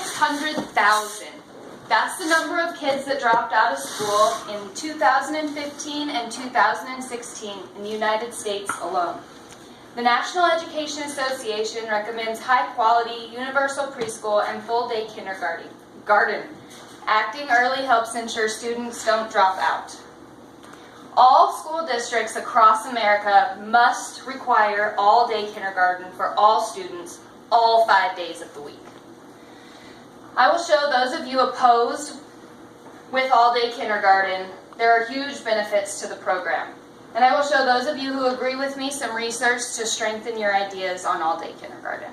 600,000. That's the number of kids that dropped out of school in 2015 and 2016 in the United States alone. The National Education Association recommends high-quality universal preschool and full-day kindergarten. Acting early helps ensure students don't drop out. All school districts across America must require all-day kindergarten for all students all 5 days of the week. I will show those of you opposed with all-day kindergarten, there are huge benefits to the program. And I will show those of you who agree with me some research to strengthen your ideas on all-day kindergarten.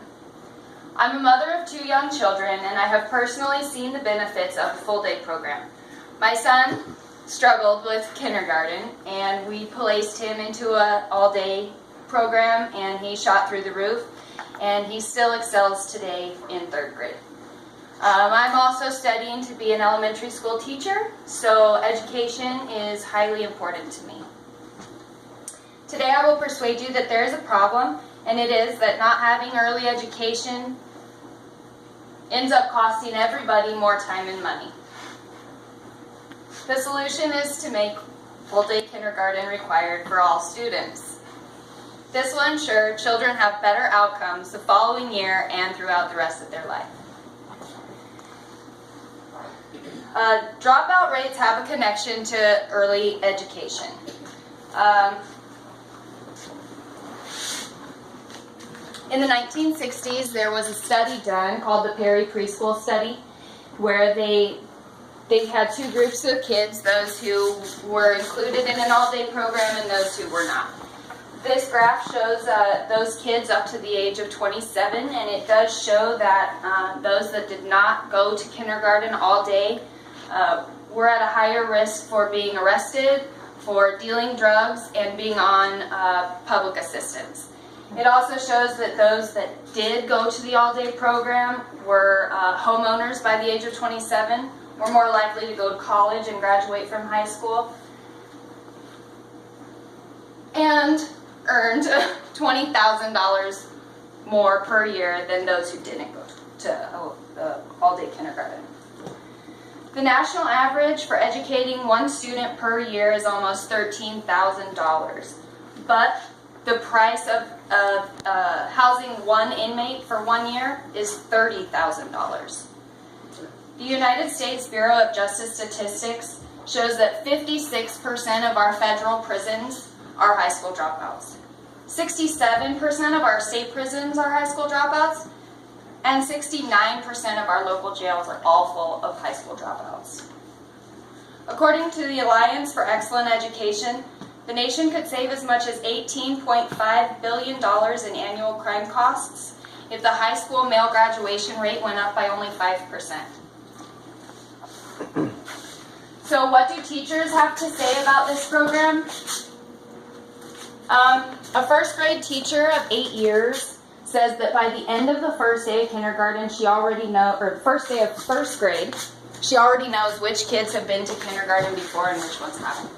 I'm a mother of 2 young children, and I have personally seen the benefits of the full-day program. My son struggled with kindergarten, and we placed him into an all-day program, and he shot through the roof, and he still excels today in 3rd grade. I'm also studying to be an elementary school teacher, so education is highly important to me. Today I will persuade you that there is a problem, and it is that not having early education ends up costing everybody more time and money. The solution is to make full-day kindergarten required for all students. This will ensure children have better outcomes the following year and throughout the rest of their life. Dropout rates have a connection to early education. In the 1960s, there was a study done called the Perry Preschool Study, where they had 2 groups of kids, those who were included in an all-day program and those who were not. This graph shows those kids up to the age of 27, and it does show that those that did not go to kindergarten all day were at a higher risk for being arrested, for dealing drugs, and being on public assistance. It also shows that those that did go to the all-day program were homeowners by the age of 27, were more likely to go to college and graduate from high school, and earned $20,000 more per year than those who didn't go to all-day kindergarten. The national average for educating 1 student per year is almost $13,000, but the price of housing 1 inmate for 1 year is $30,000. The United States Bureau of Justice Statistics shows that 56% of our federal prisons are high school dropouts. 67% of our state prisons are high school dropouts, and 69% of our local jails are all full of high school dropouts. According to the Alliance for Excellent Education, the nation could save as much as $18.5 billion in annual crime costs if the high school male graduation rate went up by only 5%. So what do teachers have to say about this program? A 1st grade teacher of 8 years says that by the end of the 1st day of kindergarten, first day of 1st grade, she already knows which kids have been to kindergarten before and which ones haven't.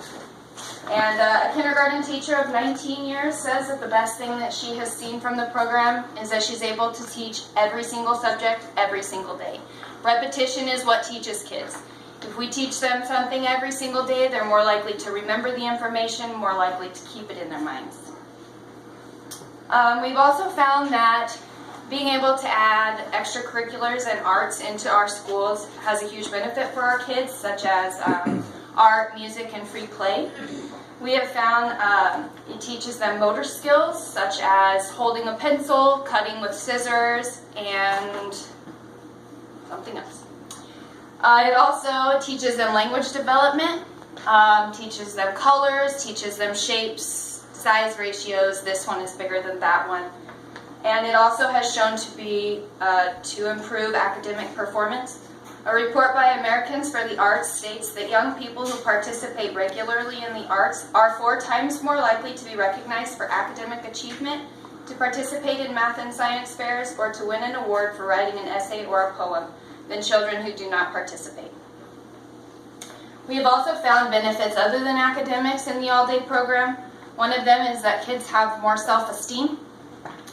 And a kindergarten teacher of 19 years says that the best thing that she has seen from the program is that she's able to teach every single subject every single day. Repetition is what teaches kids. If we teach them something every single day, they're more likely to remember the information, more likely to keep it in their minds. We've also found that being able to add extracurriculars and arts into our schools has a huge benefit for our kids, such as art, music, and free play. We have found it teaches them motor skills, such as holding a pencil, cutting with scissors, and something else. It also teaches them language development, teaches them colors, teaches them shapes, size ratios. This one is bigger than that one. And it also has shown to be to improve academic performance. A report by Americans for the Arts states that young people who participate regularly in the arts are 4 times more likely to be recognized for academic achievement, to participate in math and science fairs, or to win an award for writing an essay or a poem than children who do not participate. We have also found benefits other than academics in the all-day program. One of them is that kids have more self-esteem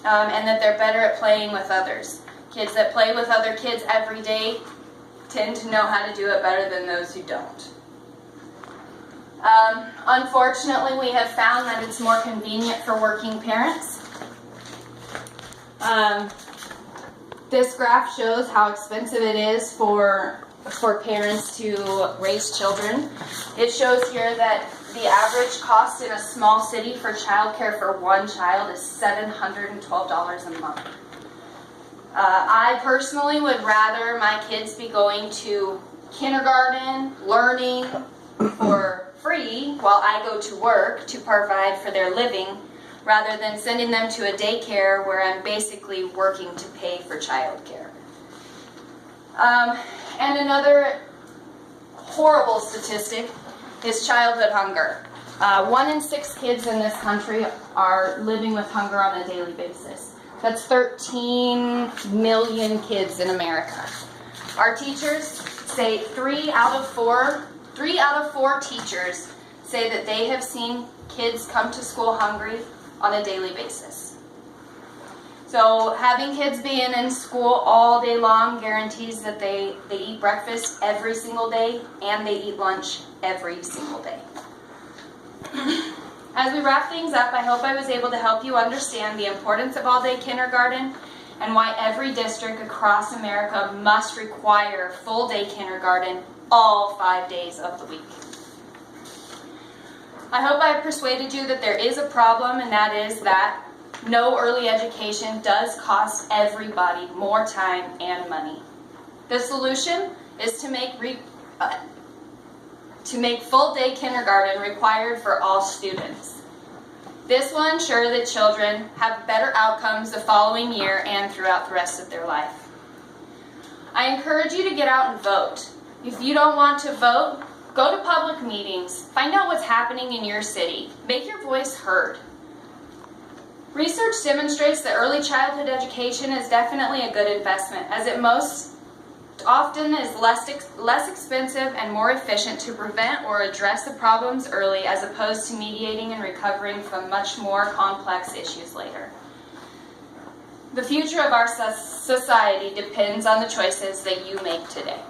and that they're better at playing with others. Kids that play with other kids every day tend to know how to do it better than those who don't. Unfortunately, we have found that it's more convenient for working parents. This graph shows how expensive it is for parents to raise children. It shows here that the average cost in a small city for childcare for one child is $712 a month. I personally would rather my kids be going to kindergarten, learning for free while I go to work to provide for their living, rather than sending them to a daycare where I'm basically working to pay for childcare. And another horrible statistic is childhood hunger. 1 in 6 kids in this country are living with hunger on a daily basis. That's 13 million kids in America. Our teachers say 3 out of 4 teachers say that they have seen kids come to school hungry on a daily basis. So having kids being in school all day long guarantees that they eat breakfast every single day and they eat lunch every single day. As we wrap things up, I hope I was able to help you understand the importance of all-day kindergarten and why every district across America must require full-day kindergarten all 5 days of the week. I hope I've persuaded you that there is a problem, and that is that no early education does cost everybody more time and money. The solution is to make full-day kindergarten required for all students. This will ensure that children have better outcomes the following year and throughout the rest of their life. I encourage you to get out and vote. If you don't want to vote, go to public meetings. Find out what's happening in your city. Make your voice heard. Research demonstrates that early childhood education is definitely a good investment, as it most often is less expensive and more efficient to prevent or address the problems early, as opposed to mediating and recovering from much more complex issues later. The future of our society depends on the choices that you make today.